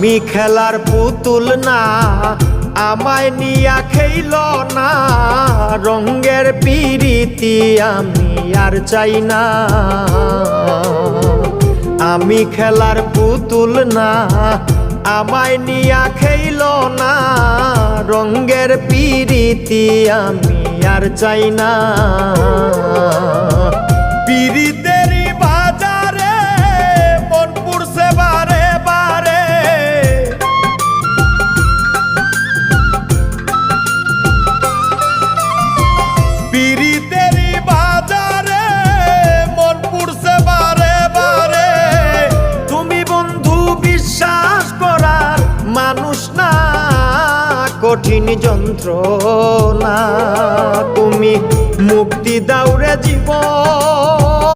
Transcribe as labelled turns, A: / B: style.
A: আমি খেলার পুতুল না, আমায় নিয়া খেইল না, রঙের পিরিতি আমি আর চাই না। আমি খেলার পুতুল না, আমায় নিয়া খেইল না, রঙের পিরিতি আমি আর চাই না। পিরিতেরই বাজারে মন পুড়ছে বারে বারে, পিরিতেরই বাজারে মন পুড়ছে বারে বারে। তুমি বন্ধু বিশ্বাস করার মানুষ না, কঠিন যন্ত্রণা। তুমি মুক্তি দাও রে জীবন,